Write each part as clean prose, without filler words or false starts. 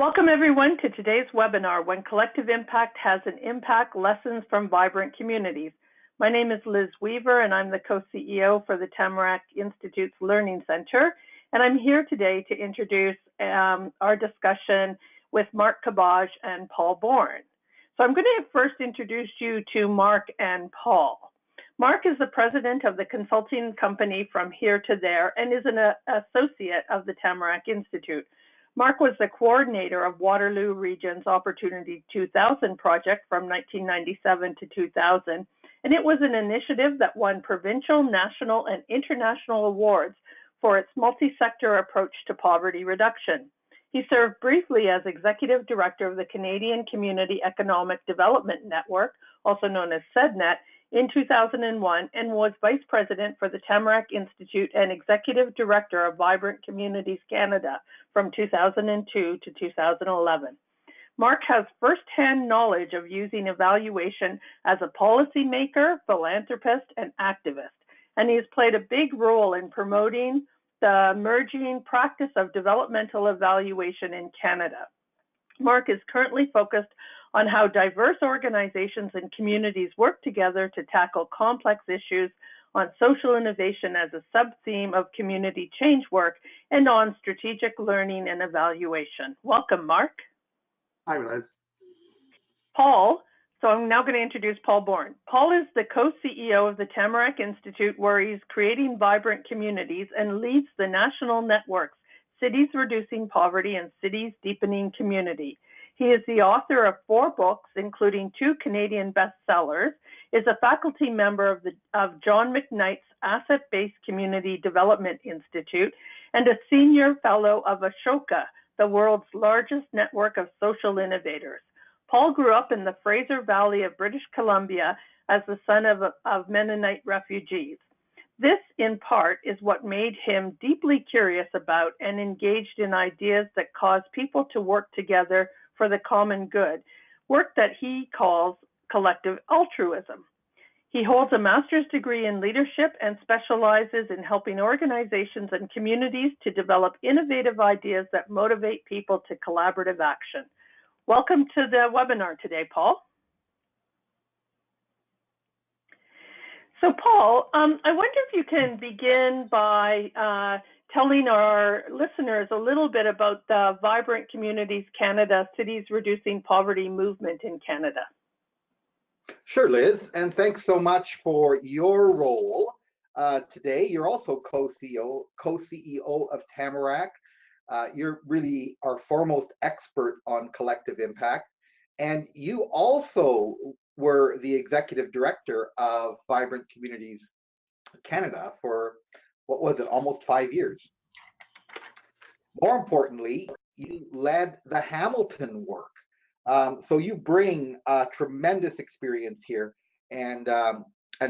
Welcome everyone to today's webinar, When Collective Impact Has an Impact, Lessons from Vibrant Communities. My name is Liz Weaver and I'm the co-CEO for the Tamarack Institute's Learning Center. And I'm here today to introduce our discussion with Mark Cabaj and Paul Bourne. So I'm going to first introduce you to Mark and Paul. Mark is the president of the consulting company From Here to There and is an associate of the Tamarack Institute. Mark was the coordinator of Waterloo Region's Opportunity 2000 project from 1997 to 2000, and it was an initiative that won provincial, national, and international awards for its multi-sector approach to poverty reduction. He served briefly as executive director of the Canadian Community Economic Development Network, also known as CEDNET, in 2001 and was vice president for the Tamarack Institute and executive director of Vibrant Communities Canada from 2002 to 2011. Mark has firsthand knowledge of using evaluation as a policymaker, philanthropist, and activist, and he has played a big role in promoting the emerging practice of developmental evaluation in Canada. Mark is currently focused on how diverse organizations and communities work together to tackle complex issues, on social innovation as a sub-theme of community change work, and on strategic learning and evaluation. Welcome, Mark. Hi, Liz. Paul, so I'm now going to introduce Paul Bourne. Paul is the co-CEO of the Tamarack Institute, where he's creating vibrant communities and leads the national networks, Cities Reducing Poverty and Cities Deepening Community. He is the author of 4 books, including 2 Canadian bestsellers, is a faculty member of John McKnight's Asset-Based Community Development Institute, and a senior fellow of Ashoka, the world's largest network of social innovators. Paul grew up in the Fraser Valley of British Columbia as the son of Mennonite refugees. This, in part, is what made him deeply curious about and engaged in ideas that cause people to work together for the common good, work that he calls collective altruism. He holds a master's degree in leadership and specializes in helping organizations and communities to develop innovative ideas that motivate people to collaborative action. Welcome to the webinar today, Paul. So Paul, I wonder if you can begin by telling our listeners a little bit about the Vibrant Communities Canada Cities Reducing Poverty movement in Canada. Sure, Liz, and thanks so much for your role today. You're also co-CEO of Tamarack. You're really our foremost expert on collective impact, and you also were the executive director of Vibrant Communities Canada for, what was it, almost 5 years. More importantly, you led the Hamilton work. So you bring tremendous experience here and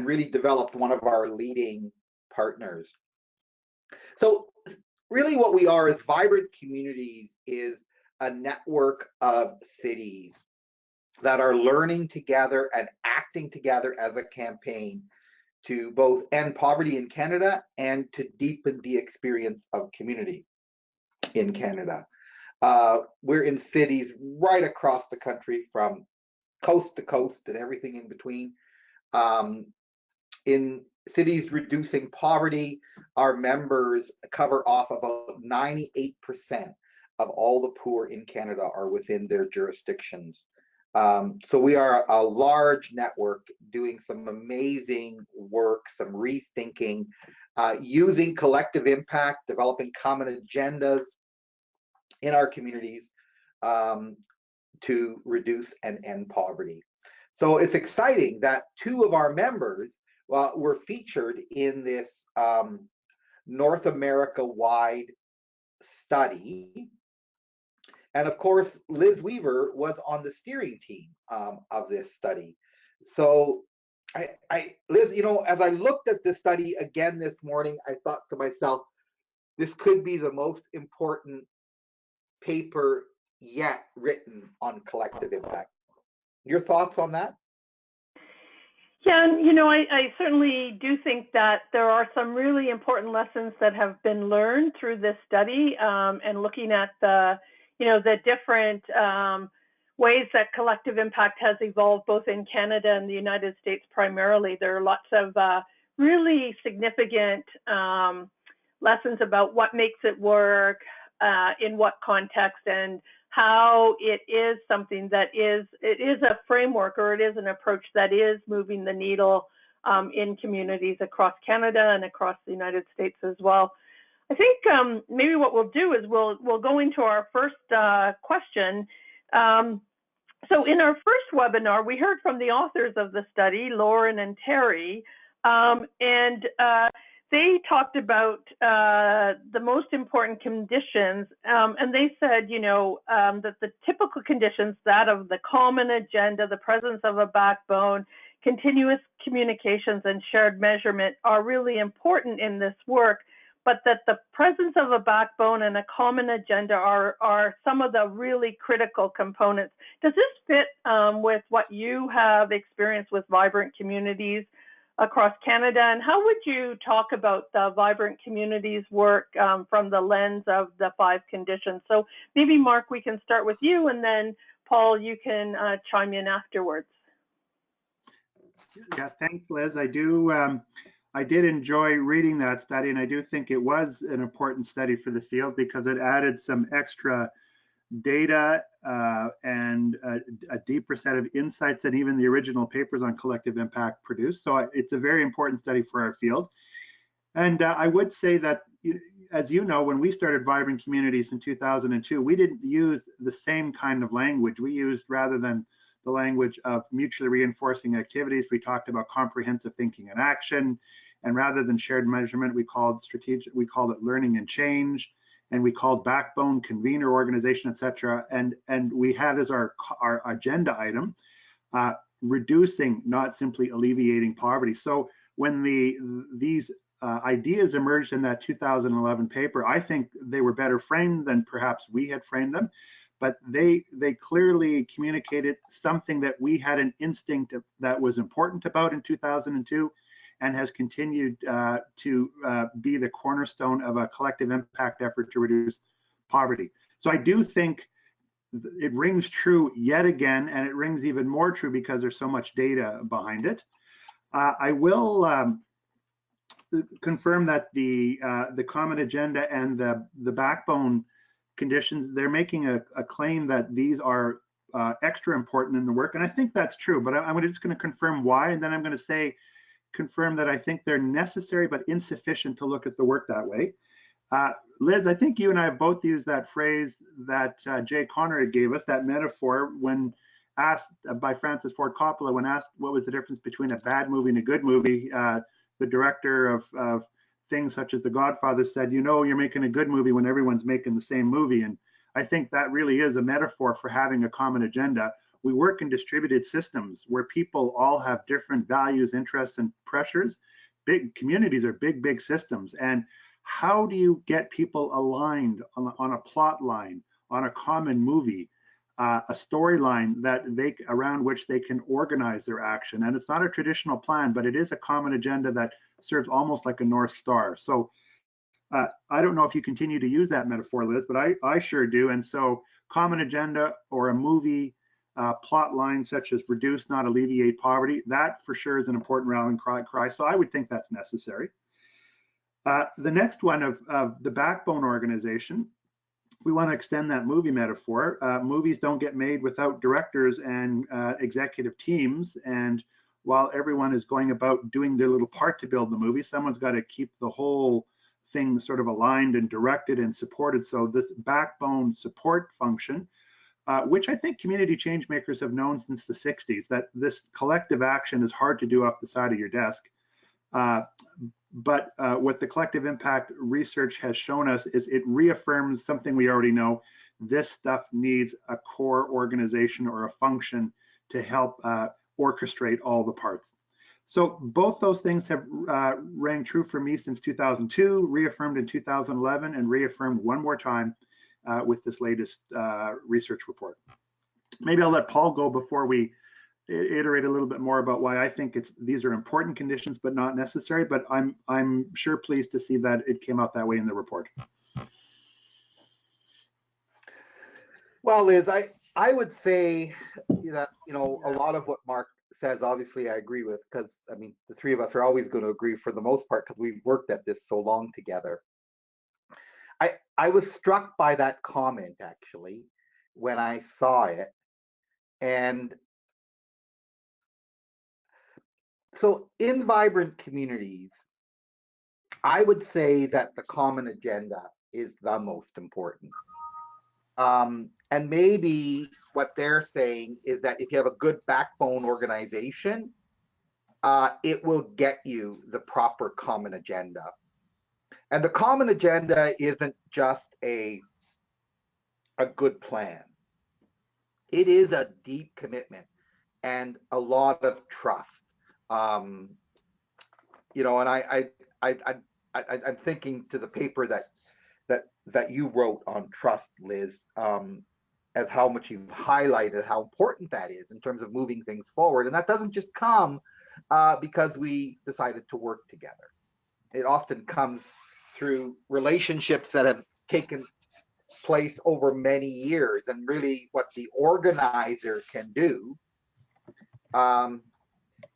really developed one of our leading partners. So really what we are is Vibrant Communities is a network of cities that are learning together and acting together as a campaign to both end poverty in Canada and to deepen the experience of community in Canada. We're in cities right across the country from coast to coast and everything in between. In Cities Reducing Poverty, our members cover off about 98% of all the poor in Canada are within their jurisdictions. So we are a large network doing some amazing work, some rethinking, using collective impact, developing common agendas in our communities to reduce and end poverty. So it's exciting that 2 of our members were featured in this North America-wide study. And of course, Liz Weaver was on the steering team of this study. So Liz, you know, as I looked at this study again this morning, I thought to myself, this could be the most important paper yet written on collective impact. Your thoughts on that? Yeah, and you know, I certainly do think that there are some really important lessons that have been learned through this study, and looking at the the different ways that collective impact has evolved both in Canada and the United States primarily. There are lots of really significant lessons about what makes it work, in what context, and how it is something that it is a framework, or it is an approach that is moving the needle in communities across Canada and across the United States as well. I think maybe what we'll do is we'll go into our first question. So in our first webinar, we heard from the authors of the study, Lauren and Terry, and they talked about the most important conditions, and they said, that the typical conditions, that of the common agenda, the presence of a backbone, continuous communications, and shared measurement are really important in this work, but that the presence of a backbone and a common agenda are some of the really critical components. Does this fit with what you have experienced with vibrant communities across Canada? And how would you talk about the vibrant communities work from the lens of the 5 conditions? So maybe, Mark, we can start with you, and then Paul, you can chime in afterwards. Yeah, thanks, Liz. I did enjoy reading that study, and I do think it was an important study for the field because it added some extra data and a deeper set of insights than even the original papers on collective impact produced. So it's a very important study for our field. And I would say that, as you know, when we started Vibrant Communities in 2002, we didn't use the same kind of language. We used, rather than the language of mutually reinforcing activities, we talked about comprehensive thinking and action. And rather than shared measurement, we called it learning and change. And we called backbone, convener, organization, etc. And we had as our agenda item, reducing, not simply alleviating poverty. So when these ideas emerged in that 2011 paper, I think they were better framed than perhaps we had framed them, but they clearly communicated something that we had an instinct that was important about in 2002, and has continued to be the cornerstone of a collective impact effort to reduce poverty. So I do think it rings true yet again, and it rings even more true because there's so much data behind it. I will confirm that the common agenda and the backbone conditions, they're making a claim that these are extra important in the work, and I think that's true, but I'm just going to confirm why, and then I'm going to confirm that I think they're necessary but insufficient to look at the work that way. Liz, I think you and I have both used that phrase that Jay Conrad gave us, that metaphor, when asked by Francis Ford Coppola, when asked what was the difference between a bad movie and a good movie, the director of things such as The Godfather said, you're making a good movie when everyone's making the same movie. And I think that really is a metaphor for having a common agenda. We work in distributed systems where people all have different values, interests, and pressures. Big communities are big systems. And how do you get people aligned on a plot line, on a common movie, a storyline around which they can organize their action? And it's not a traditional plan, but it is a common agenda that serves almost like a North Star. So I don't know if you continue to use that metaphor, Liz, but I sure do. And so common agenda or a movie plot line such as reduce, not alleviate poverty, that for sure is an important rallying cry. So I would think that's necessary. The next one of the backbone organization, we want to extend that movie metaphor. Movies don't get made without directors and executive teams. And while everyone is going about doing their little part to build the movie, someone's got to keep the whole thing sort of aligned and directed and supported. So this backbone support function, which I think community change makers have known since the 60s, that this collective action is hard to do off the side of your desk. But what the collective impact research has shown us is it reaffirms something we already know. This stuff needs a core organization or a function to help orchestrate all the parts. So both those things have rang true for me since 2002, reaffirmed in 2011, and reaffirmed one more time with this latest research report. Maybe I'll let Paul go before we iterate a little bit more about why I think these are important conditions but not necessary, but I'm sure pleased to see that it came out that way in the report. Well, Liz, I would say that, a lot of what Mark says, obviously I agree with, because I mean, the three of us are always going to agree for the most part because we've worked at this so long together. I was struck by that comment actually when I saw it. And so in vibrant communities, I would say that the common agenda is the most important. And maybe what they're saying is that if you have a good backbone organization, it will get you the proper common agenda. And the common agenda isn't just a good plan. It is a deep commitment and a lot of trust. Um, and I'm thinking to the paper that you wrote on trust, Liz, as how much you've highlighted how important that is in terms of moving things forward. And that doesn't just come because we decided to work together. It often comes through relationships that have taken place over many years. And really, what the organizer can do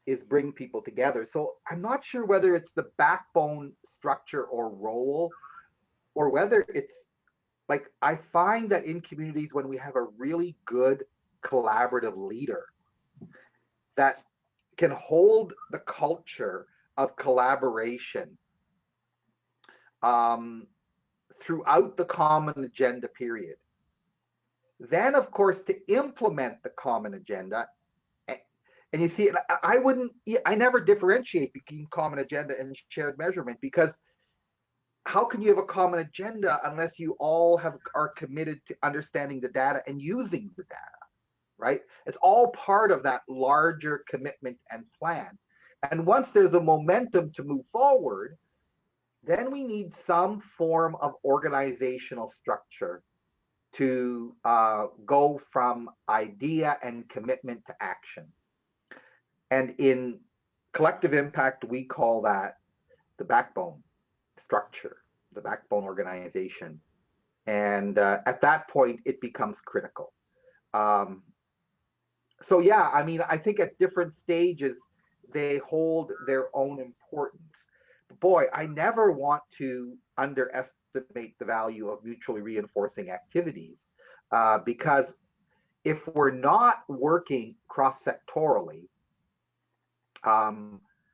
is bring people together. So I'm not sure whether it's the backbone structure or role, or whether it's like, I find that in communities when we have a really good collaborative leader that can hold the culture of collaboration um, throughout the common agenda period. Then, of course, to implement the common agenda, and you see, I never differentiate between common agenda and shared measurement, because how can you have a common agenda unless you all are committed to understanding the data and using the data, right? It's all part of that larger commitment and plan. And once there's a momentum to move forward, then we need some form of organizational structure to go from idea and commitment to action. And in collective impact, we call that the backbone structure, the backbone organization. And at that point, it becomes critical. So yeah, I mean, I think at different stages, they hold their own importance. But boy, I never want to underestimate the value of mutually reinforcing activities, because if we're not working cross-sectorally,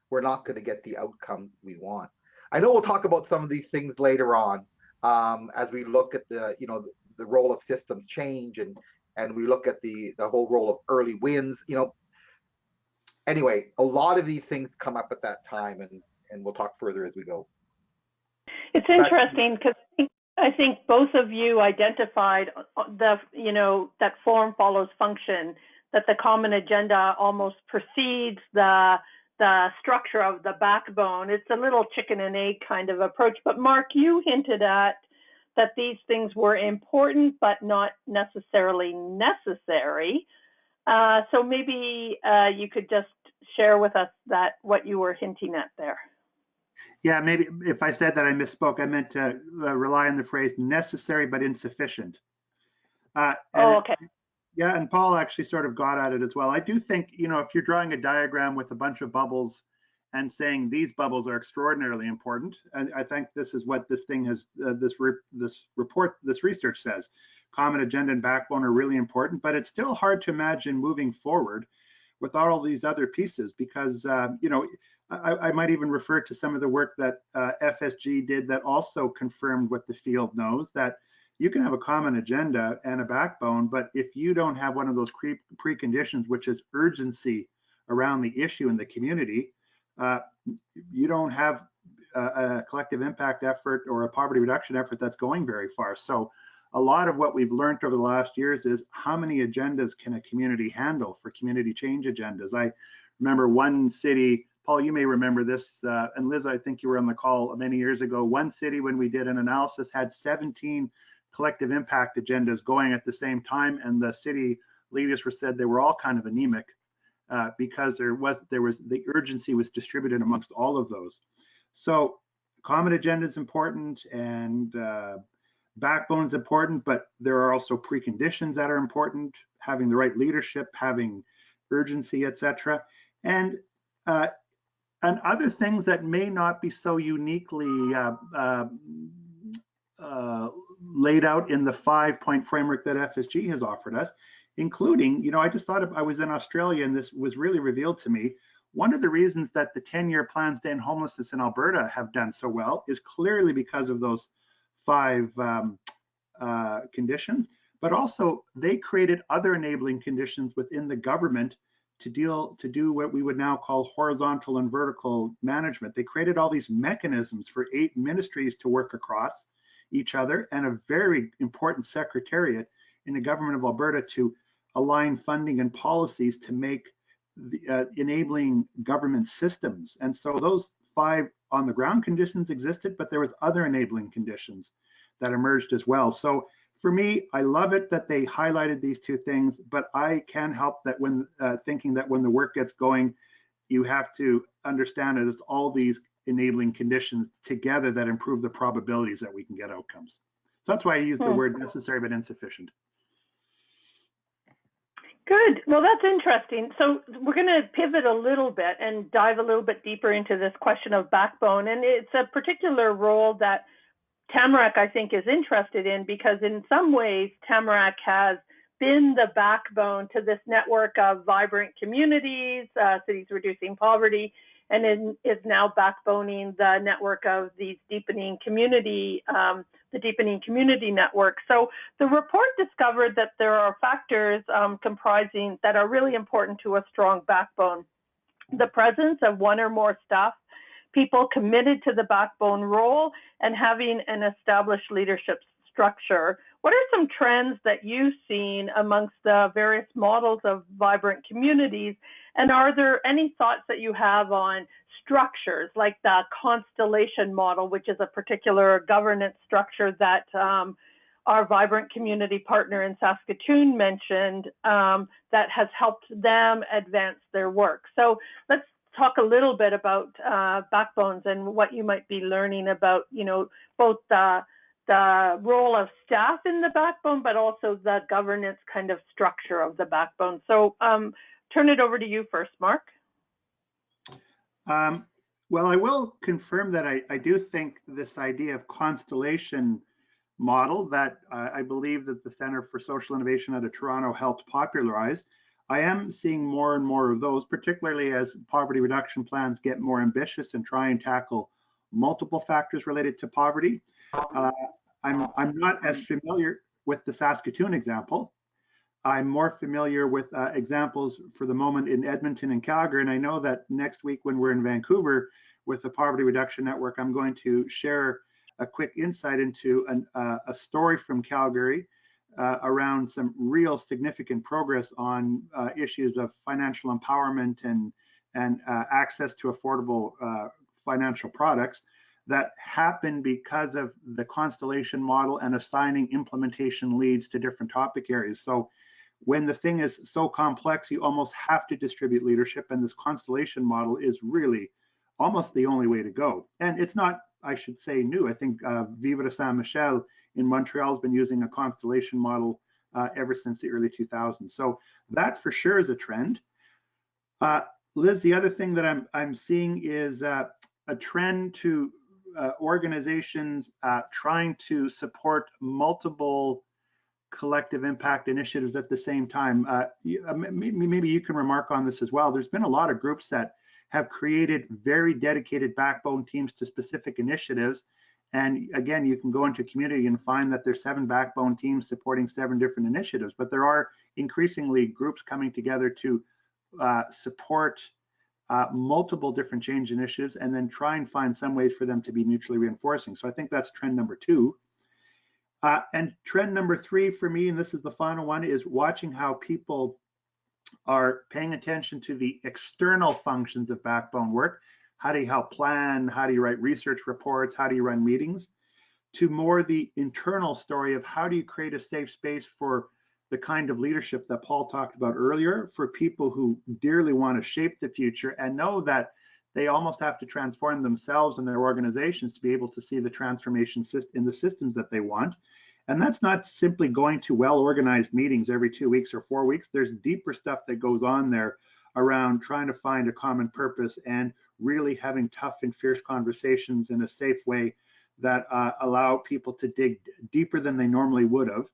we're not going to get the outcomes we want. I know we'll talk about some of these things later on, as we look at the role of systems change, and we look at the whole role of early wins. Anyway, a lot of these things come up at that time, and we'll talk further as we go. It's interesting because I think both of you identified that form follows function, that the common agenda almost precedes the structure of the backbone. It's a little chicken and egg kind of approach. But Mark, you hinted at that these things were important but not necessarily necessary. So maybe you could just share with us what you were hinting at there. Yeah, maybe if I said that I misspoke, I meant to rely on the phrase necessary but insufficient. Okay. Yeah, and Paul actually sort of got at it as well. I do think, if you're drawing a diagram with a bunch of bubbles and saying these bubbles are extraordinarily important, and I think this is what this thing has, this research says. Common agenda and backbone are really important, but it's still hard to imagine moving forward with all these other pieces, because, I might even refer to some of the work that FSG did that also confirmed what the field knows, that you can have a common agenda and a backbone, but if you don't have one of those preconditions, which is urgency around the issue in the community, you don't have a collective impact effort or a poverty reduction effort that's going very far. So a lot of what we've learned over the last years is how many agendas can a community handle for community change agendas. I remember one city, Paul, you may remember this, and Liz, I think you were on the call many years ago. One city, when we did an analysis, had 17 collective impact agendas going at the same time, and the city leaders said they were all kind of anemic because there was the urgency was distributed amongst all of those. So common agenda is important, and backbone's important, but there are also preconditions that are important, having the right leadership, having urgency, etc. And other things that may not be so uniquely laid out in the 5-point framework that FSG has offered us, including, I just thought I was in Australia and this was really revealed to me. One of the reasons that the 10-year plans to end homelessness in Alberta have done so well is clearly because of those 5 conditions, but also they created other enabling conditions within the government to do what we would now call horizontal and vertical management. They created all these mechanisms for 8 ministries to work across each other and a very important secretariat in the government of Alberta to align funding and policies to make the enabling government systems. And so those 5 on the ground conditions existed, but there was other enabling conditions that emerged as well. So for me, I love it that they highlighted these 2 things, but I can help that when thinking that when the work gets going, you have to understand that it's all these enabling conditions together that improve the probabilities that we can get outcomes. So that's why I use the word necessary but insufficient. Good. Well, that's interesting. So we're going to pivot a little bit and dive a little bit deeper into this question of backbone. And it's a particular role that Tamarack, I think, is interested in, because in some ways, Tamarack has been the backbone to this network of vibrant communities, cities reducing poverty, and is now backboning the network of these deepening community, the deepening community network. So the report discovered that there are factors comprising that are really important to a strong backbone. The presence of 1 or more staff people committed to the backbone role, and having an established leadership structure. What are some trends that you've seen amongst the various models of vibrant communities? And are there any thoughts that you have on structures like the constellation model, which is a particular governance structure that our vibrant community partner in Saskatoon mentioned that has helped them advance their work? So let's talk a little bit about backbones and what you might be learning about, both the role of staff in the backbone, but also the governance kind of structure of the backbone. So turn it over to you first, Mark. Well, I will confirm that I do think this idea of constellation model that I believe that the Center for Social Innovation out of Toronto helped popularize. I am seeing more and more of those, particularly as poverty reduction plans get more ambitious and try and tackle multiple factors related to poverty. I'm not as familiar with the Saskatoon example. I'm more familiar with examples for the moment in Edmonton and Calgary, and I know that next week when we're in Vancouver with the Poverty Reduction Network, I'm going to share a quick insight into a story from Calgary around some real significant progress on issues of financial empowerment and access to affordable financial products that happen because of the constellation model and assigning implementation leads to different topic areas. So when the thing is so complex, you almost have to distribute leadership, and this constellation model is really almost the only way to go. And it's not, I should say, new. I think Vivre Saint Michel in Montreal has been using a constellation model ever since the early 2000s. So that for sure is a trend. Liz, the other thing that I'm seeing is a trend to organizations trying to support multiple collective impact initiatives at the same time. Maybe you can remark on this as well. There's been a lot of groups that have created very dedicated backbone teams to specific initiatives. And again, you can go into community and find that there's 7 backbone teams supporting 7 different initiatives, but there are increasingly groups coming together to support multiple different change initiatives and then try and find some ways for them to be mutually reinforcing. So I think that's trend number 2. And trend number 3 for me, and this is the final one, is watching how people are paying attention to the external functions of backbone work. How do you help plan? How do you write research reports? How do you run meetings? To more the internal story of how do you create a safe space for the kind of leadership that Paul talked about earlier, for people who dearly want to shape the future and know that they almost have to transform themselves and their organizations to be able to see the transformation in the systems that they want. And that's not simply going to well-organized meetings every 2 weeks or 4 weeks. There's deeper stuff that goes on there around trying to find a common purpose and really having tough and fierce conversations in a safe way that allow people to dig deeper than they normally would have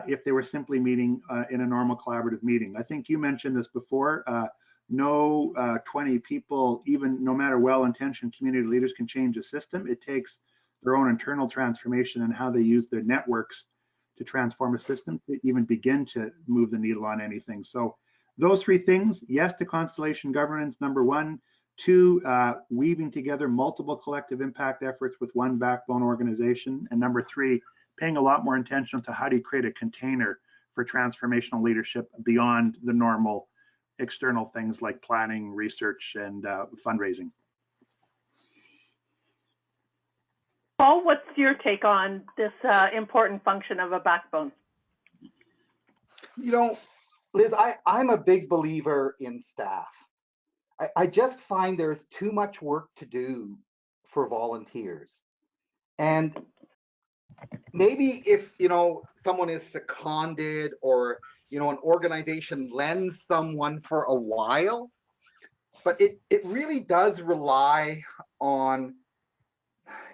if they were simply meeting in a normal collaborative meeting. I think you mentioned this before. No 20 people, even no matter well-intentioned community leaders, can change a system. It takes their own internal transformation and how they use their networks to transform a system to even begin to move the needle on anything. So those three things: yes to constellation governance, number one; two, weaving together multiple collective impact efforts with one backbone organization; and number three, paying a lot more attention to how do you create a container for transformational leadership beyond the normal external things like planning, research, and fundraising. Paul, what's your take on this important function of a backbone? You know, Liz, I'm a big believer in staff. I just find there's too much work to do for volunteers. And maybe if, someone is seconded or, an organization lends someone for a while, but it really does rely on,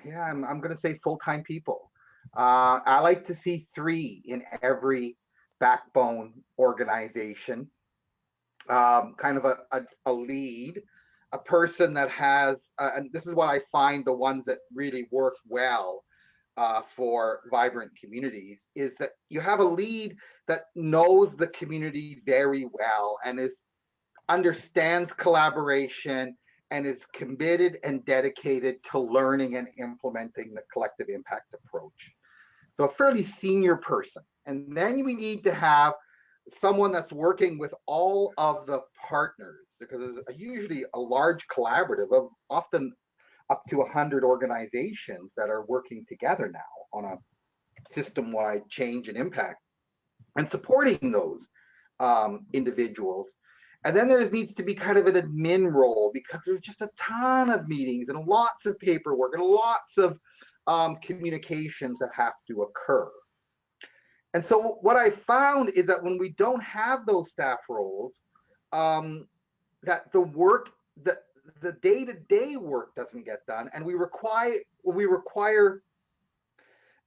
I'm going to say full-time people. I like to see 3 in every backbone organization, kind of a lead, a person that has, and this is what I find the ones that really work well for vibrant communities, is that you have a lead that knows the community very well and understands collaboration and is committed and dedicated to learning and implementing the collective impact approach. So a fairly senior person. And then we need to have someone that's working with all of the partners, because it's usually a large collaborative of often up to 100 organizations that are working together now on a system-wide change and impact and supporting those individuals. And then there needs to be kind of an admin role, because there's just a ton of meetings and lots of paperwork and lots of communications that have to occur. And so what I found is that when we don't have those staff roles, that the work, the day-to-day work doesn't get done, and we require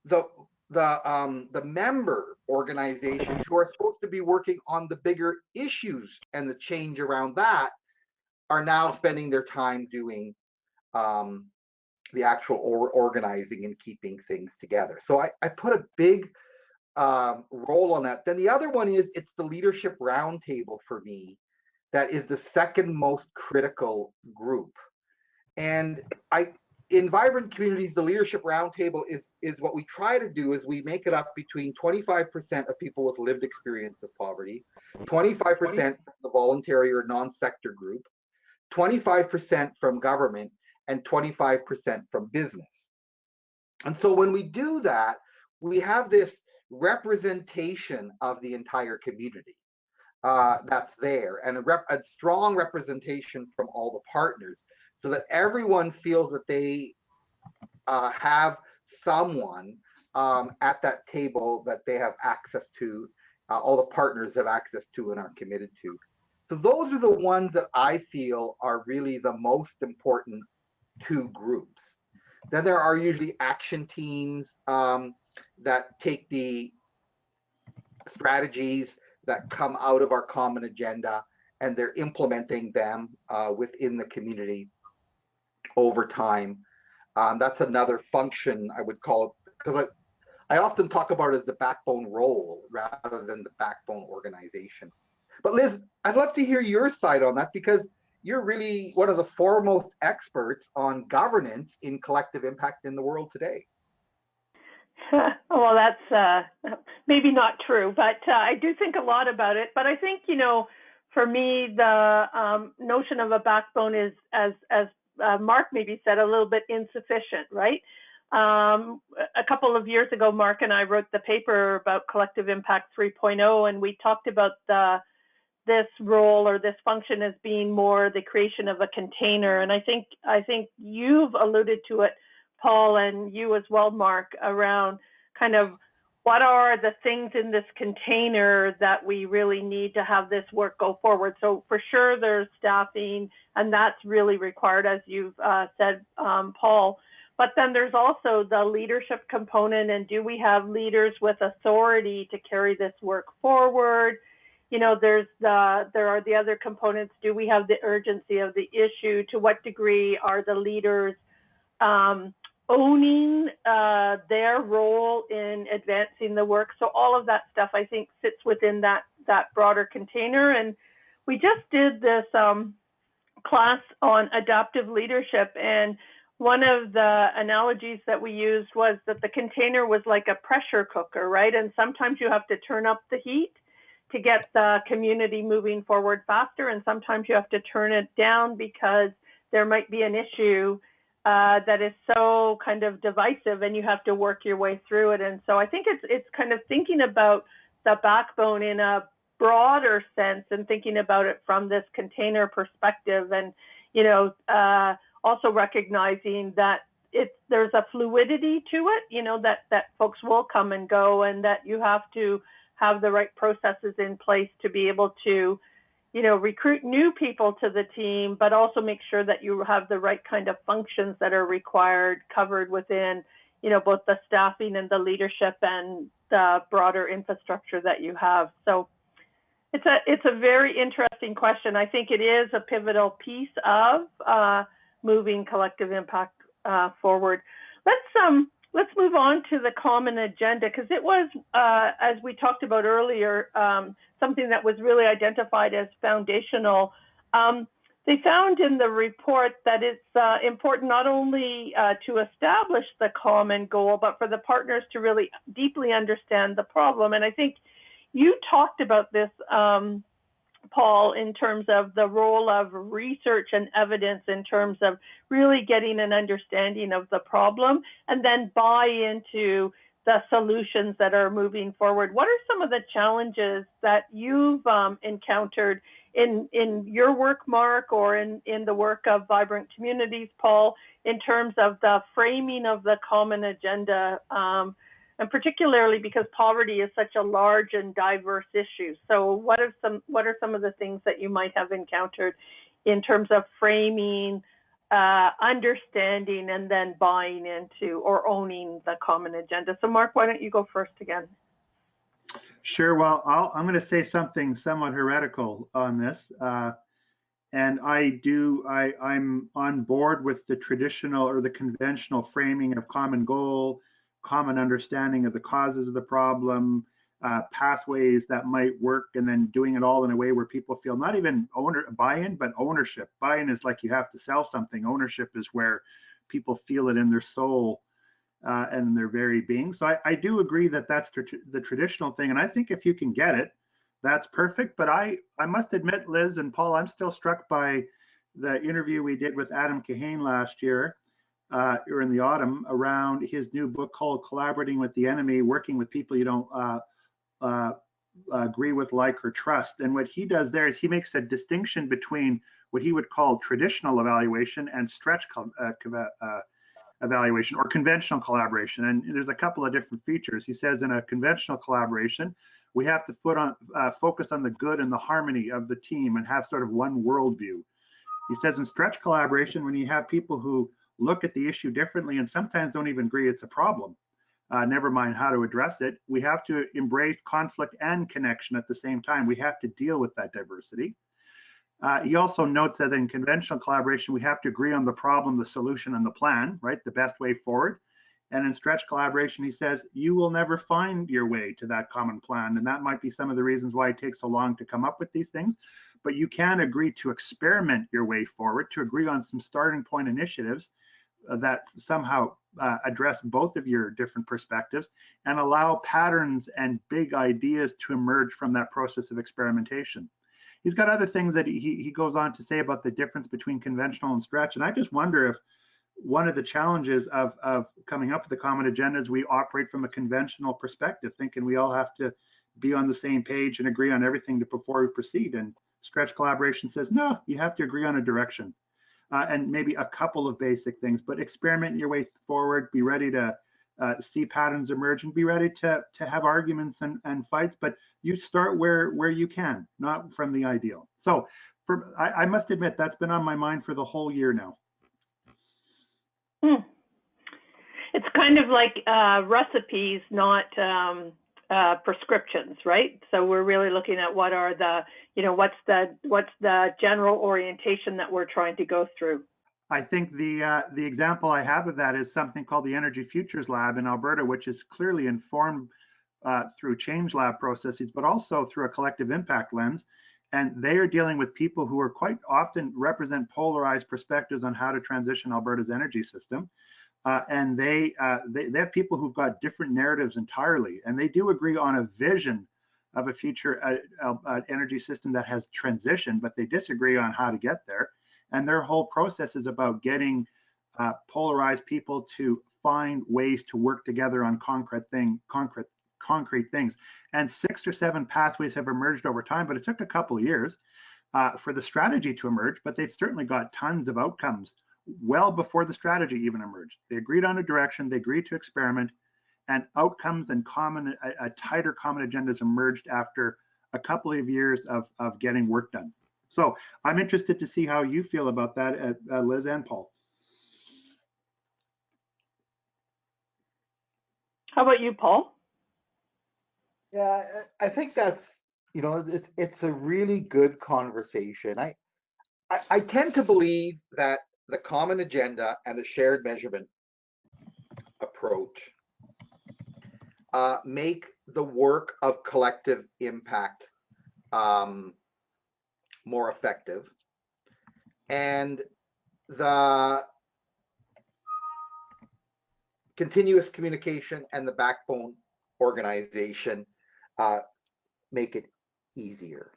the member organizations who are supposed to be working on the bigger issues and the change around that are now spending their time doing the actual organizing and keeping things together. So I put a big role on that. Then the other one is, it's the leadership roundtable for me that is the second most critical group. And in vibrant communities, the leadership roundtable is what we try to do is we make it up between 25% of people with lived experience of poverty, 25% from the voluntary or non-sector group, 25% from government, and 25% from business. And so when we do that, we have this representation of the entire community that's there, and a strong representation from all the partners, so that everyone feels that they have someone at that table that they have access to, all the partners have access to and are committed to. So those are the ones that I feel are really the most important 2 groups. Then there are usually action teams that take the strategies that come out of our common agenda, and they're implementing them within the community over time. That's another function I would call it, because I often talk about it as the backbone role rather than the backbone organization. But Liz, I'd love to hear your side on that, because you're really one of the foremost experts on governance in collective impact in the world today. Well, that's maybe not true, but I do think a lot about it. But I think, for me, the notion of a backbone is, as Mark maybe said, a little bit insufficient, right? A couple of years ago, Mark and I wrote the paper about Collective Impact 3.0, and we talked about this role or this function as being more the creation of a container. And I think you've alluded to it, Paul, and you as well, Mark, around kind of what are the things in this container that we really need to have this work go forward? So for sure there's staffing, and that's really required, as you've said, Paul. But then there's also the leadership component, and do we have leaders with authority to carry this work forward? You know, there are the other components. Do we have the urgency of the issue? To what degree are the leaders owning their role in advancing the work? So all of that stuff, I think, sits within that broader container. And we just did this class on adaptive leadership, and one of the analogies that we used was that the container was like a pressure cooker, right? And sometimes you have to turn up the heat to get the community moving forward faster, and sometimes you have to turn it down because there might be an issue that is so kind of divisive, and you have to work your way through it. And so I think it's kind of thinking about the backbone in a broader sense, and thinking about it from this container perspective, and also recognizing that there's a fluidity to it, that folks will come and go, and that you have to have the right processes in place to be able to recruit new people to the team, but also make sure that you have the right kind of functions that are required, covered within, both the staffing and the leadership and the broader infrastructure that you have. So it's a very interesting question. I think it is a pivotal piece of moving collective impact forward. Let's move on to the common agenda, because it was, as we talked about earlier, something that was really identified as foundational. They found in the report that it's important not only to establish the common goal, but for the partners to really deeply understand the problem. And I think you talked about this, Paul, in terms of the role of research and evidence, in terms of really getting an understanding of the problem and then buy into the solutions that are moving forward. What are some of the challenges that you've encountered in your work, Mark, or in the work of Vibrant Communities, Paul, in terms of the framing of the common agenda, and particularly because poverty is such a large and diverse issue? So what are some of the things that you might have encountered in terms of framing, understanding, and then buying into or owning the common agenda? So Mark, why don't you go first again? Sure. Well, I'm going to say something somewhat heretical on this. And I'm on board with the traditional or the conventional framing of common goal, common understanding of the causes of the problem, pathways that might work, and then doing it all in a way where people feel not even buy-in, but ownership. Buy-in is like you have to sell something. Ownership is where people feel it in their soul and their very being. So I do agree that that's the traditional thing. And I think if you can get it, that's perfect. But I must admit, Liz and Paul, I'm still struck by the interview we did with Adam Kahane last year, or in the autumn, around his new book called Collaborating with the Enemy, Working with People You Don't Agree with, Like, or Trust. And what he does there is he makes a distinction between what he would call traditional evaluation and stretch evaluation, or conventional collaboration. And there's a couple of different features. He says in a conventional collaboration, we have to focus on the good and the harmony of the team and have sort of one worldview. He says in stretch collaboration, when you have people who look at the issue differently and sometimes don't even agree it's a problem, never mind how to address it, we have to embrace conflict and connection at the same time. We have to deal with that diversity. He also notes that in conventional collaboration, we have to agree on the problem, the solution, and the plan, right? The best way forward. And in stretch collaboration, he says, you will never find your way to that common plan. And that might be some of the reasons why it takes so long to come up with these things. But you can agree to experiment your way forward, to agree on some starting point initiatives that somehow address both of your different perspectives and allow patterns and big ideas to emerge from that process of experimentation. He's got other things that he goes on to say about the difference between conventional and stretch. And I just wonder if one of the challenges of coming up with the common agenda is we operate from a conventional perspective, thinking we all have to be on the same page and agree on everything before we proceed. And stretch collaboration says, no, you have to agree on a direction and maybe a couple of basic things, but experiment your way forward, be ready to see patterns emerge and be ready to have arguments and fights, but you start where you can, not from the ideal. So I must admit, that's been on my mind for the whole year now. It's kind of like recipes, not prescriptions, right? So we're really looking at what are the, what's the general orientation that we're trying to go through. I think the example I have of that is something called the Energy Futures Lab in Alberta, which is clearly informed through change lab processes, but also through a collective impact lens. And they are dealing with people who are quite often represent polarized perspectives on how to transition Alberta's energy system. And they have people who've got different narratives entirely, and they do agree on a vision of a future energy system that has transitioned, but they disagree on how to get there. And their whole process is about getting polarized people to find ways to work together on concrete things. And 6 or 7 pathways have emerged over time, but it took a couple of years for the strategy to emerge, but they've certainly got tons of outcomes well before the strategy even emerged. They agreed on a direction, they agreed to experiment, and outcomes and a tighter common agendas emerged after a couple of years of getting work done. So I'm interested to see how you feel about that, Liz and Paul. How about you, Paul? Yeah, I think that's, it's a really good conversation. I tend to believe that the common agenda and the shared measurement approach make the work of collective impact more effective, and the continuous communication and the backbone organization make it easier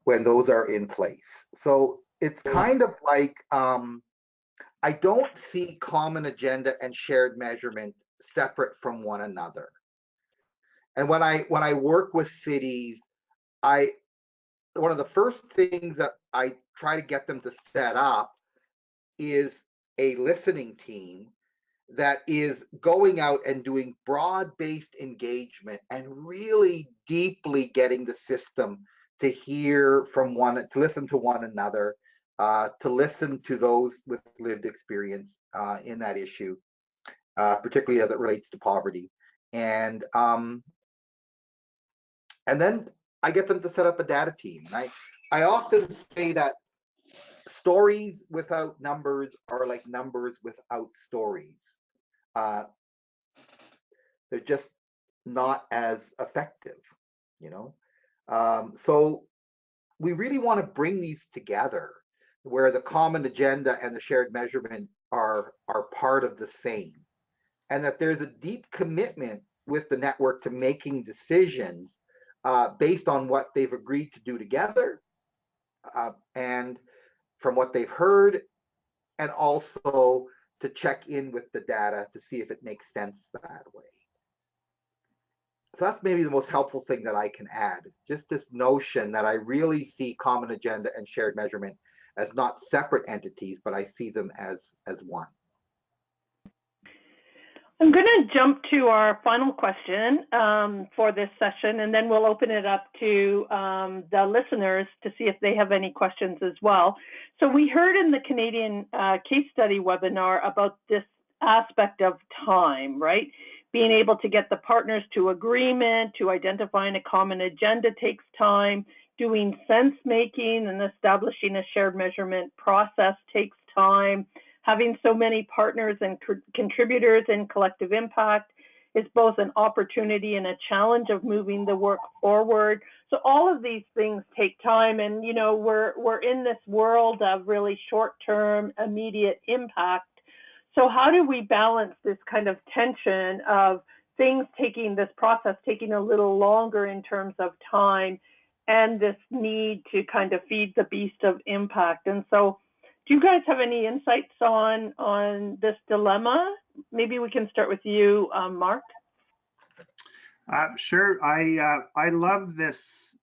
when those are in place. So it's kind of like I don't see common agenda and shared measurement separate from one another. And when I work with cities, one of the first things that I try to get them to set up is a listening team that is going out and doing broad-based engagement and really deeply getting the system to hear from to listen to one another, to listen to those with lived experience in that issue, particularly as it relates to poverty. And then I get them to set up a data team. And I often say that stories without numbers are like numbers without stories. They're just not as effective, So we really want to bring these together where the common agenda and the shared measurement are part of the same, and that there's a deep commitment with the network to making decisions based on what they've agreed to do together and from what they've heard, and also to check in with the data to see if it makes sense that way. So that's maybe the most helpful thing that I can add, just this notion that I really see common agenda and shared measurement as not separate entities, but I see them as one. I'm going to jump to our final question for this session, and then we'll open it up to the listeners to see if they have any questions as well. So we heard in the Canadian case study webinar about this aspect of time, right? Being able to get the partners to agreement, to identifying a common agenda takes time. Doing sense making and establishing a shared measurement process takes time. Having so many partners and contributors in collective impact is both an opportunity and a challenge of moving the work forward. So all of these things take time, and we're in this world of really short-term, immediate impact. So how do we balance this kind of tension of this process taking a little longer in terms of time, and this need to kind of feed the beast of impact? And so, do you guys have any insights on this dilemma? Maybe we can start with you, Mark. Sure. I love this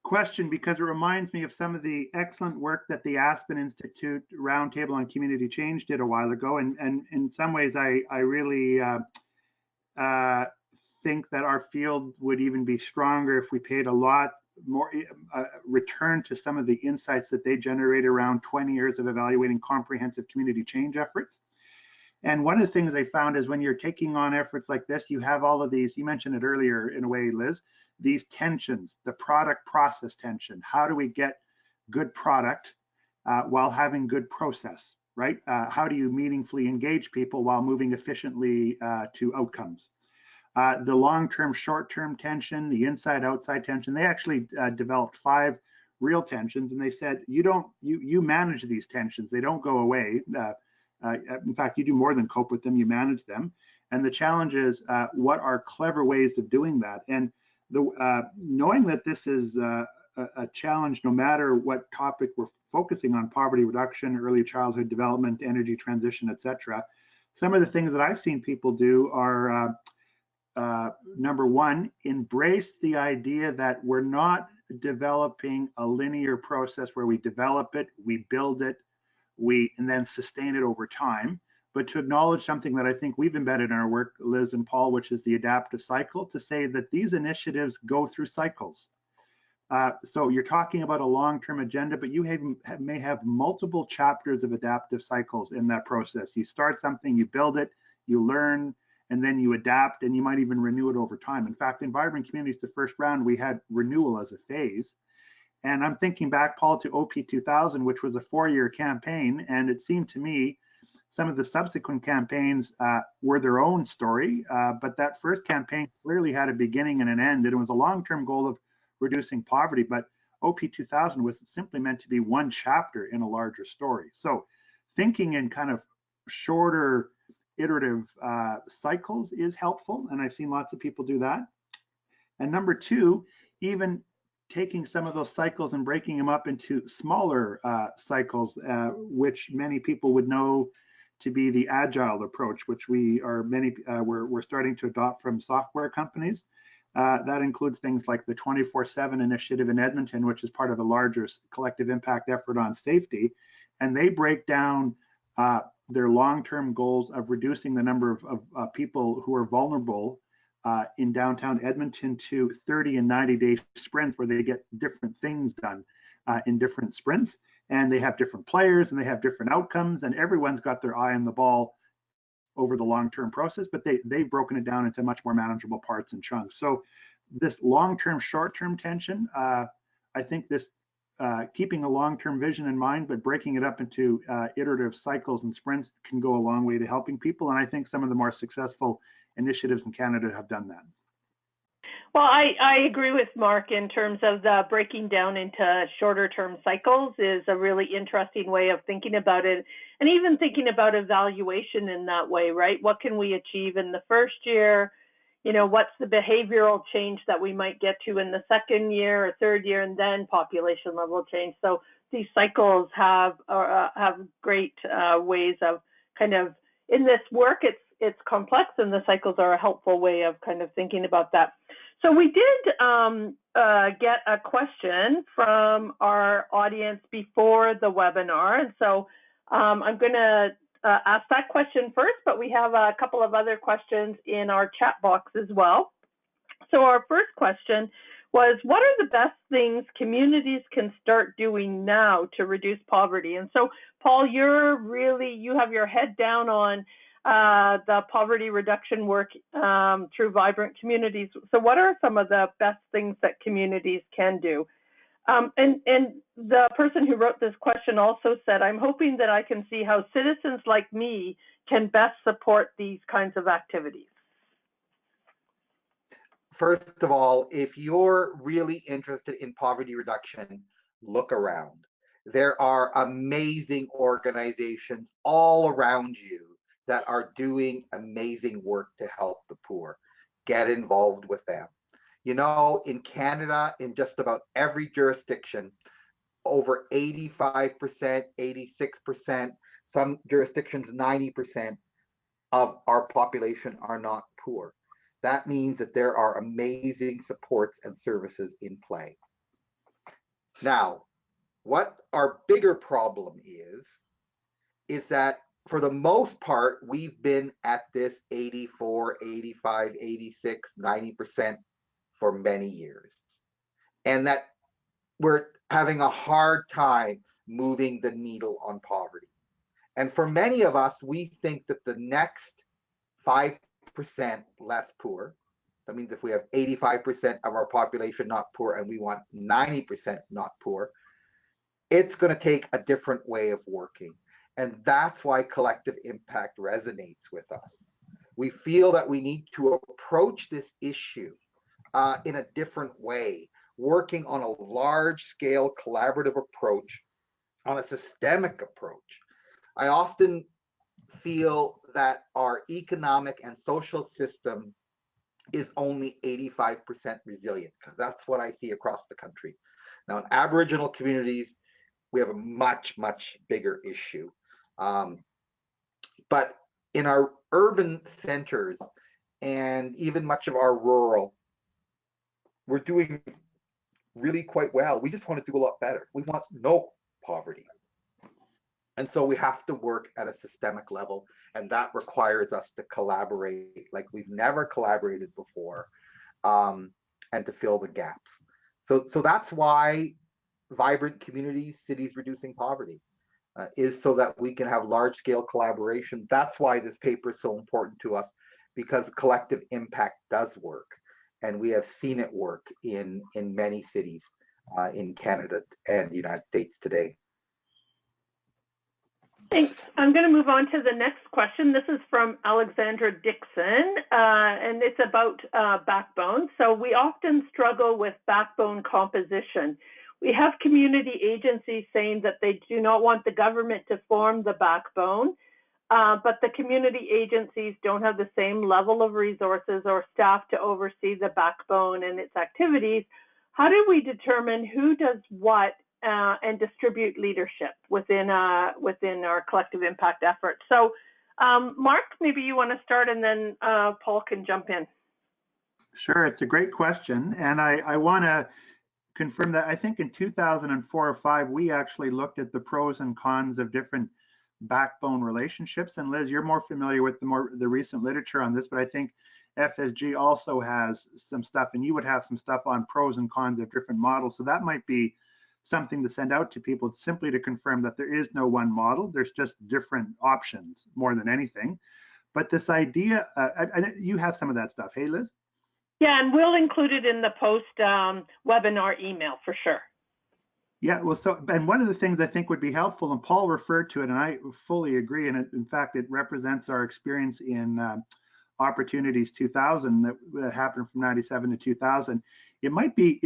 question because it reminds me of some of the excellent work that the Aspen Institute Roundtable on Community Change did a while ago. And in some ways, I really think that our field would even be stronger if we paid a lot more return to some of the insights that they generate around 20 years of evaluating comprehensive community change efforts. And one of the things they found is when you're taking on efforts like this, you have all of these, you mentioned it earlier in a way, Liz, these tensions, the product process tension. How do we get good product while having good process, right? How do you meaningfully engage people while moving efficiently to outcomes? The long-term, short-term tension, the inside-outside tension. They actually developed 5 real tensions, and they said you manage these tensions. They don't go away. In fact, you do more than cope with them. You manage them. And the challenge is, what are clever ways of doing that? And knowing that this is a challenge, no matter what topic we're focusing on, poverty reduction, early childhood development, energy transition, etc. Some of the things that I've seen people do are number one, embrace the idea that we're not developing a linear process where we develop it, we build it, and then sustain it over time, but to acknowledge something that I think we've embedded in our work, Liz and Paul, which is the adaptive cycle, to say that these initiatives go through cycles. So you're talking about a long-term agenda, but you may have multiple chapters of adaptive cycles in that process. You start something, you build it, you learn, and then you adapt, and you might even renew it over time. In fact, in Vibrant Communities, the first round, we had renewal as a phase. And I'm thinking back, Paul, to OP 2000, which was a 4-year campaign. And it seemed to me some of the subsequent campaigns were their own story. But that first campaign clearly had a beginning and an end. And it was a long-term goal of reducing poverty. But OP 2000 was simply meant to be one chapter in a larger story. So thinking in kind of shorter iterative cycles is helpful. And I've seen lots of people do that. And number two, even taking some of those cycles and breaking them up into smaller cycles, which many people would know to be the agile approach, which we're starting to adopt from software companies. That includes things like the 24/7 initiative in Edmonton, which is part of a larger collective impact effort on safety. And they break down their long-term goals of reducing the number of people who are vulnerable in downtown Edmonton to 30 and 90-day sprints where they get different things done in different sprints. And they have different players and they have different outcomes, and everyone's got their eye on the ball over the long-term process, but they've broken it down into much more manageable parts and chunks. So this long-term, short-term tension, I think this keeping a long-term vision in mind, but breaking it up into iterative cycles and sprints can go a long way to helping people. And I think some of the more successful initiatives in Canada have done that. Well, I agree with Mark in terms of the breaking down into shorter term cycles is a really interesting way of thinking about it, and even thinking about evaluation in that way, right? What can we achieve in the first year? You know, what's the behavioral change that we might get to in the second year or third year, and then population level change. So these cycles have great ways of kind of, in this work, it's complex, and the cycles are a helpful way of kind of thinking about that. So we did get a question from our audience before the webinar, and so I'm going to ask that question first, but we have a couple of other questions in our chat box as well. So our first question was, what are the best things communities can start doing now to reduce poverty? And so, Paul, you have your head down on the poverty reduction work through Vibrant Communities. So what are some of the best things that communities can do? And the person who wrote this question also said, I'm hoping that I can see how citizens like me can best support these kinds of activities. First of all, if you're really interested in poverty reduction, look around. There are amazing organizations all around you that are doing amazing work to help the poor. Get involved with them. You know, in Canada, in just about every jurisdiction, over 85%, 86%, some jurisdictions 90% of our population are not poor. That means that there are amazing supports and services in play. Now, what our bigger problem is that for the most part, we've been at this 84, 85, 86, 90% for many years. And that we're having a hard time moving the needle on poverty. And for many of us, we think that the next 5% less poor, that means if we have 85% of our population not poor and we want 90% not poor, it's going to take a different way of working. And that's why collective impact resonates with us. We feel that we need to approach this issue in a different way, working on a large scale collaborative approach, on a systemic approach. I often feel that our economic and social system is only 85% resilient, because that's what I see across the country. Now, in Aboriginal communities, we have a much, much bigger issue. But in our urban centers and even much of our rural, we're doing really quite well. We just want to do a lot better. We want no poverty. And so we have to work at a systemic level, and that requires us to collaborate like we've never collaborated before, and to fill the gaps. So that's why vibrant communities, cities reducing poverty, is so that we can have large-scale collaboration. That's why this paper is so important to us, because collective impact does work, and we have seen it work in many cities in Canada and the United States today. Thanks. I'm going to move on to the next question. This is from Alexandra Dixon, and it's about backbone. So we often struggle with backbone composition. We have community agencies saying that they do not want the government to form the backbone, but the community agencies don't have the same level of resources or staff to oversee the backbone and its activities. How do we determine who does what and distribute leadership within our collective impact efforts? So, Mark, maybe you want to start, and then Paul can jump in. Sure, it's a great question, and I want to confirm that I think in 2004 or 5 we actually looked at the pros and cons of different backbone relationships. And Liz, you're more familiar with the recent literature on this, but I think FSG also has some stuff, and you would have some stuff on pros and cons of different models. So that might be something to send out to people, simply to confirm that there is no one model. There's just different options more than anything. But this idea, you have some of that stuff. Hey, Liz? Yeah, and we'll include it in the post webinar email for sure. Yeah, well, and one of the things I think would be helpful, and Paul referred to it, and I fully agree, and in fact, it represents our experience in Opportunities 2000 that happened from 97 to 2000. It might be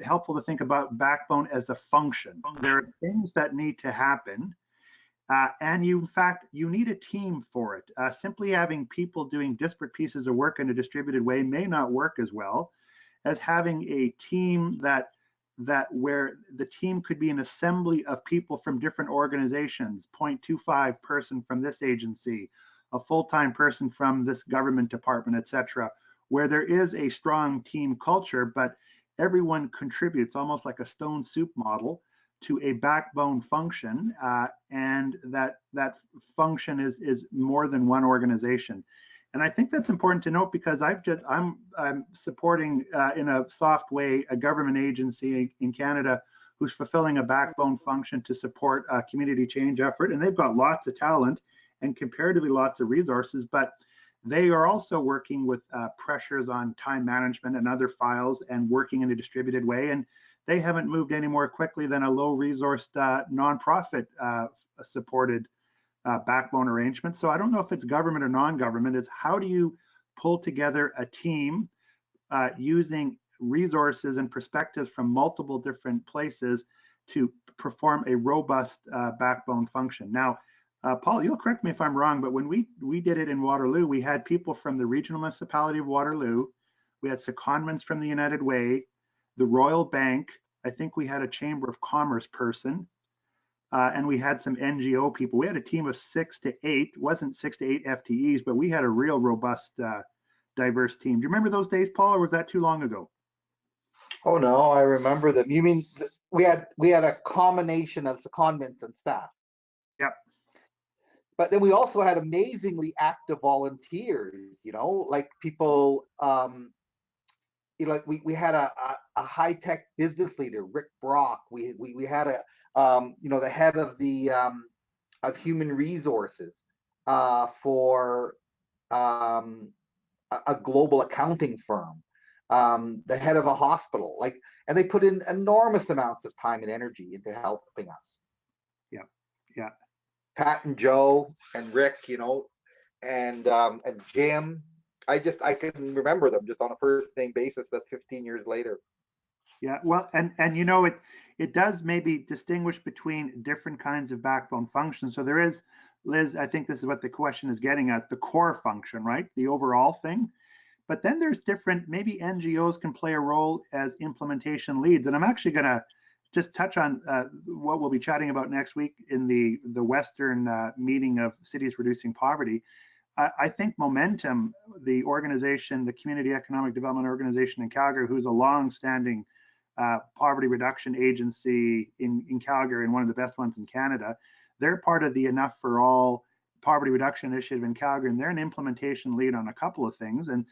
helpful to think about backbone as a function. There are things that need to happen, and in fact, you need a team for it. Simply having people doing disparate pieces of work in a distributed way may not work as well as having a team where the team could be an assembly of people from different organizations, 0.25 person from this agency, a full-time person from this government department, etc., where there is a strong team culture, but everyone contributes, almost like a stone soup model, to a backbone function, and that function is more than one organization. And I think that's important to note, because I'm supporting in a soft way a government agency in Canada who's fulfilling a backbone function to support a community change effort, and they've got lots of talent and comparatively lots of resources, but they are also working with pressures on time management and other files, and working in a distributed way, and they haven't moved any more quickly than a low-resourced nonprofit supported backbone arrangement. So I don't know if it's government or non-government. It's how do you pull together a team using resources and perspectives from multiple different places to perform a robust backbone function. Now, Paul, you'll correct me if I'm wrong, but when we did it in Waterloo, we had people from the regional municipality of Waterloo, we had secondments from the United Way, the Royal Bank, I think we had a Chamber of Commerce person, and we had some NGO people. We had a team of 6 to 8, it wasn't 6 to 8 FTEs, but we had a real robust, diverse team. Do you remember those days, Paul, or was that too long ago? Oh no, I remember them. You mean we had a combination of secondments and staff, Yep. but then we also had amazingly active volunteers. Like people. Like we had a high tech business leader, Rick Brock. We had the head of human resources for a global accounting firm, the head of a hospital, and they put in enormous amounts of time and energy into helping us. Yeah. Yeah. Pat and Joe and Rick, and Jim. I can remember them just on a first name basis. That's 15 years later. Yeah, well, and it does maybe distinguish between different kinds of backbone functions. So there is, Liz, I think this is what the question is getting at, the core function, right? The overall thing. But then there's different, maybe NGOs can play a role as implementation leads. And I'm actually going to just touch on what we'll be chatting about next week in the Western meeting of Cities Reducing Poverty. I think Momentum, the organization, the Community Economic Development Organization in Calgary, who's a long-standing poverty reduction agency in Calgary and one of the best ones in Canada, they're part of the Enough for All poverty reduction initiative in Calgary, and they're an implementation lead on a couple of things. And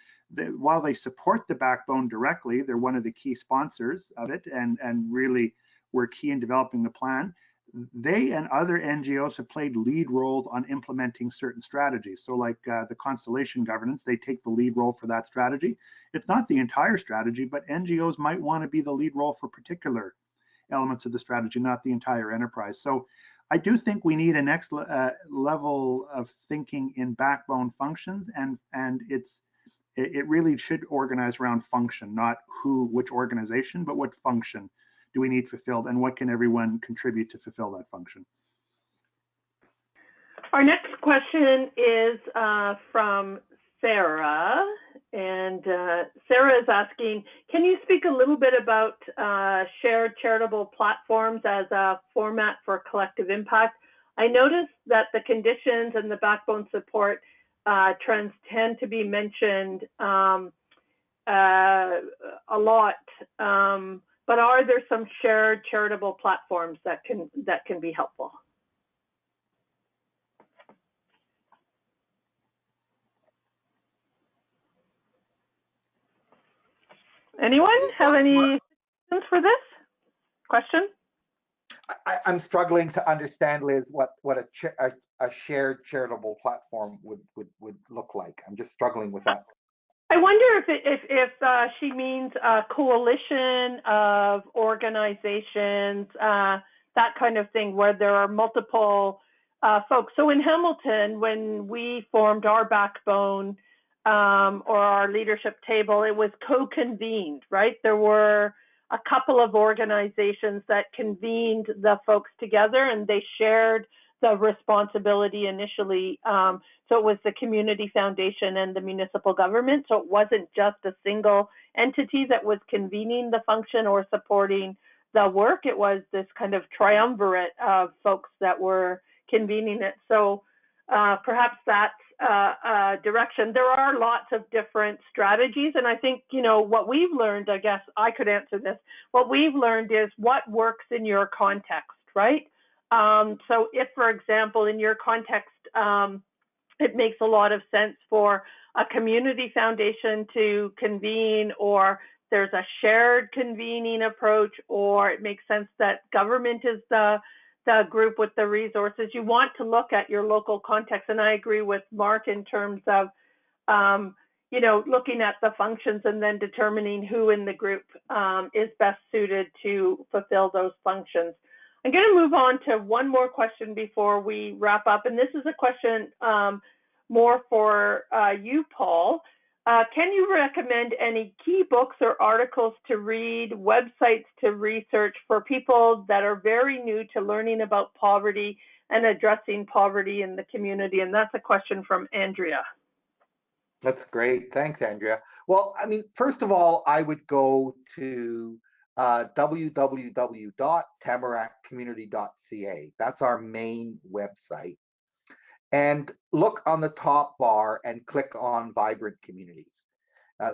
while they support the backbone directly, they're one of the key sponsors of it, and really were key in developing the plan. They and other NGOs have played lead roles on implementing certain strategies. So like the Constellation Governance, they take the lead role for that strategy. It's not the entire strategy, but NGOs might want to be the lead role for particular elements of the strategy, not the entire enterprise. So I do think we need a next level of thinking in backbone functions, and it really should organize around function, not which organization, but what function do we need fulfilled, and what can everyone contribute to fulfill that function? Our next question is from Sarah, and Sarah is asking, can you speak a little bit about shared charitable platforms as a format for collective impact? I noticed that the conditions and the backbone support trends tend to be mentioned a lot, but are there some shared charitable platforms that can be helpful? Anyone have any questions for this question? I'm struggling to understand, Liz, what a shared charitable platform would look like. I'm just struggling with that. I wonder if she means a coalition of organizations, that kind of thing, where there are multiple folks. So in Hamilton, when we formed our backbone or our leadership table, it was co-convened, right? There were a couple of organizations that convened the folks together, and they shared the responsibility initially. So it was the community foundation and the municipal government. So it wasn't just a single entity that was convening the function or supporting the work. It was this kind of triumvirate of folks that were convening it. So perhaps that's a direction. There are lots of different strategies. And I think, what we've learned, I guess I could answer this, what we've learned is what works in your context, right? So if, for example, in your context, it makes a lot of sense for a community foundation to convene, or there's a shared convening approach, or it makes sense that government is the group with the resources, you want to look at your local context. And I agree with Mark in terms of, looking at the functions and then determining who in the group is best suited to fulfill those functions. I'm going to move on to one more question before we wrap up. And this is a question more for you, Paul. Can you recommend any key books or articles to read, websites to research for people that are very new to learning about poverty and addressing poverty in the community? And that's a question from Andrea. That's great. Thanks, Andrea. Well, first of all, I would go to www.tamarackcommunity.ca. That's our main website. And look on the top bar and click on Vibrant Communities.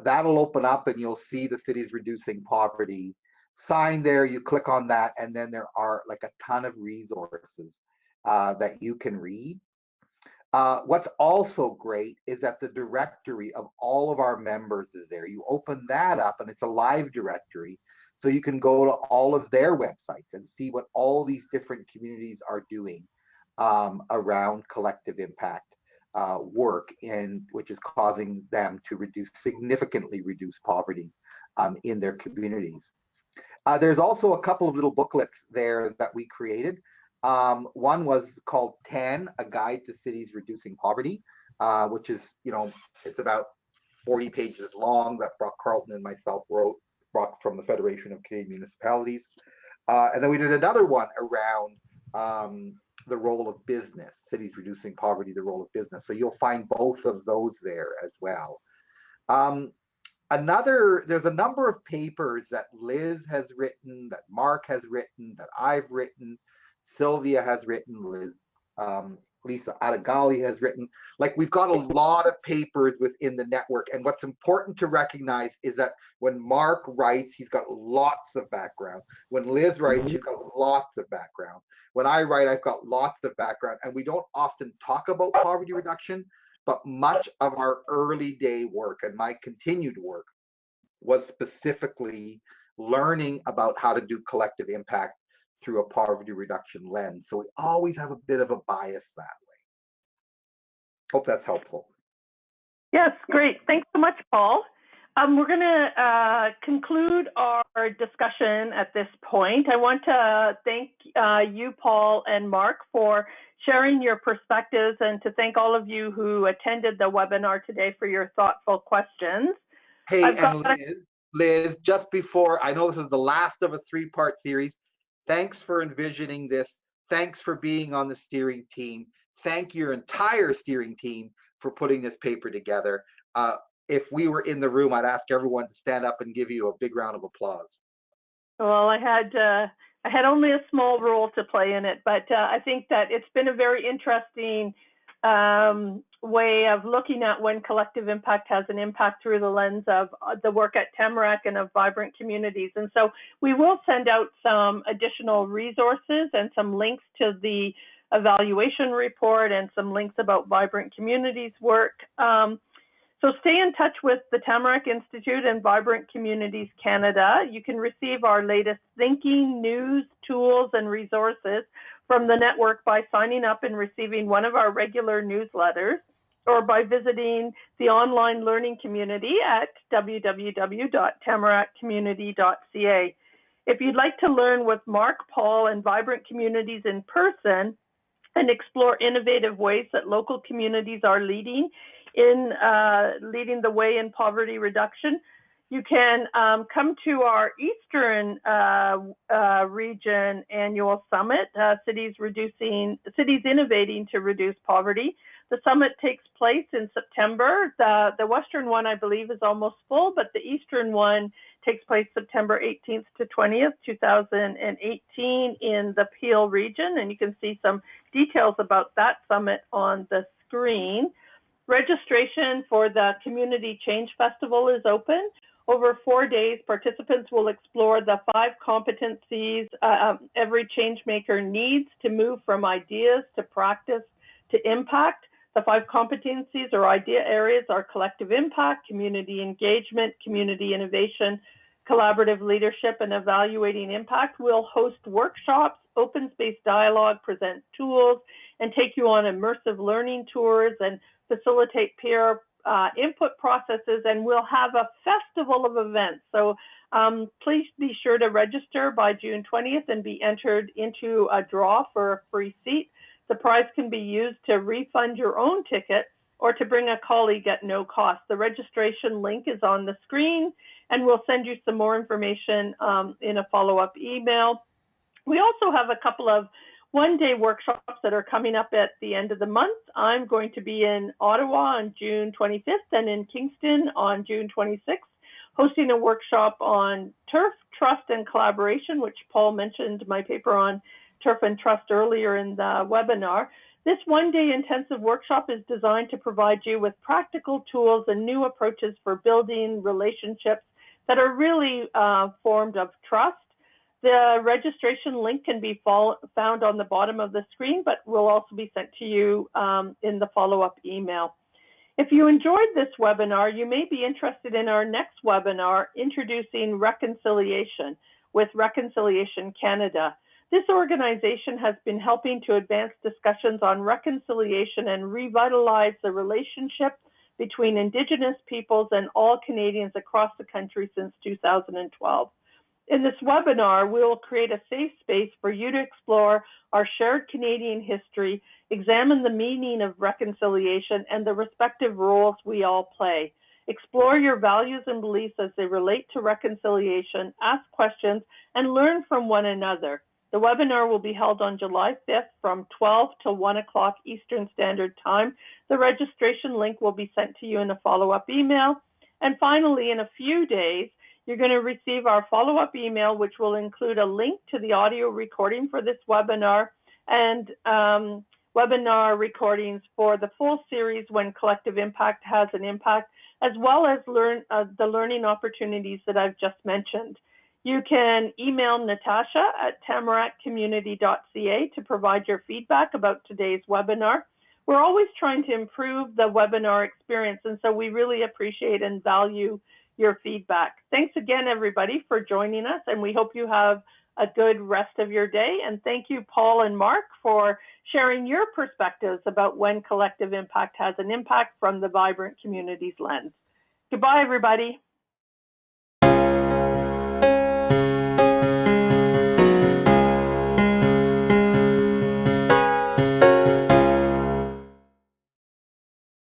That'll open up and you'll see the Cities Reducing Poverty sign there. You click on that, and then there are like a ton of resources that you can read. What's also great is that the directory of all of our members is there. You open that up and it's a live directory. So you can go to all of their websites and see what all these different communities are doing around collective impact work, which is causing them to significantly reduce poverty in their communities. There's also a couple of little booklets there that we created. One was called 10, A Guide to Cities Reducing Poverty, which is, it's about 40 pages long that Brock Carlton and myself wrote, Brock from the Federation of Canadian Municipalities. And then we did another one around the role of business, Cities Reducing Poverty, the role of business. So you'll find both of those there as well. There's a number of papers that Liz has written, that Mark has written, that I've written, Sylvia has written, Lisa Adagali has written. Like, we've got a lot of papers within the network. And what's important to recognize is that when Mark writes, he's got lots of background. When Liz writes, she's got lots of background. When I write, I've got lots of background. And we don't often talk about poverty reduction, but much of our early day work and my continued work was specifically learning about how to do collective impact through a poverty reduction lens. So we always have a bit of a bias that way. Hope that's helpful. Yes, great. Thanks so much, Paul. We're going to conclude our discussion at this point. I want to thank you, Paul and Mark, for sharing your perspectives, and to thank all of you who attended the webinar today for your thoughtful questions. Hey, and Liz, just before, I know this is the last of a three-part series. Thanks for envisioning this. Thanks for being on the steering team. Thank your entire steering team for putting this paper together. If we were in the room, I'd ask everyone to stand up and give you a big round of applause. Well, I had only a small role to play in it, but I think that it's been a very interesting way of looking at when collective impact has an impact through the lens of the work at Tamarack and of vibrant communities. And so we will send out some additional resources and some links to the evaluation report and some links about vibrant communities work. So stay in touch with the Tamarack Institute and Vibrant Communities Canada. You can receive our latest thinking, news, tools, and resources from the network by signing up and receiving one of our regular newsletters, or by visiting the online learning community at www.tamarackcommunity.ca. If you'd like to learn with Mark, Paul, and Vibrant Communities in person and explore innovative ways that local communities are leading the way in poverty reduction, you can come to our Eastern region annual summit, Cities Innovating to Reduce Poverty. The summit takes place in September. The Western one, I believe, is almost full, but the Eastern one takes place September 18th to 20th, 2018 in the Peel region, and you can see some details about that summit on the screen. Registration for the Community Change Festival is open. Over 4 days, participants will explore the 5 competencies every change maker needs to move from ideas to practice to impact. The 5 competencies or idea areas are collective impact, community engagement, community innovation, collaborative leadership, and evaluating impact. We'll host workshops, open space dialogue, present tools, and take you on immersive learning tours and facilitate peer input processes, and we'll have a festival of events. So please be sure to register by June 20th and be entered into a draw for a free seat. The prize can be used to refund your own ticket or to bring a colleague at no cost. The registration link is on the screen, and we'll send you some more information in a follow-up email. We also have a couple of one-day workshops that are coming up at the end of the month. I'm going to be in Ottawa on June 25th and in Kingston on June 26th, hosting a workshop on turf, trust, and collaboration, which Paul mentioned my paper on turf and trust earlier in the webinar. This one-day intensive workshop is designed to provide you with practical tools and new approaches for building relationships that are really formed of trust. The registration link can be found on the bottom of the screen, but will also be sent to you in the follow-up email. If you enjoyed this webinar, you may be interested in our next webinar, Introducing Reconciliation with Reconciliation Canada. This organization has been helping to advance discussions on reconciliation and revitalize the relationship between Indigenous peoples and all Canadians across the country since 2012. In this webinar, we will create a safe space for you to explore our shared Canadian history, examine the meaning of reconciliation and the respective roles we all play. Explore your values and beliefs as they relate to reconciliation, ask questions, and learn from one another. The webinar will be held on July 5th from 12 to 1 o'clock Eastern Standard Time. The registration link will be sent to you in a follow-up email. And finally, in a few days, you're going to receive our follow-up email, which will include a link to the audio recording for this webinar and webinar recordings for the full series When Collective Impact Has an Impact, as well as the learning opportunities that I've just mentioned. You can email Natasha at tamarackcommunity.ca to provide your feedback about today's webinar. We're always trying to improve the webinar experience, and so we really appreciate and value your feedback. Thanks again, everybody, for joining us, and we hope you have a good rest of your day. And thank you, Paul and Mark, for sharing your perspectives about when collective impact has an impact from the Vibrant Communities lens. Goodbye, everybody.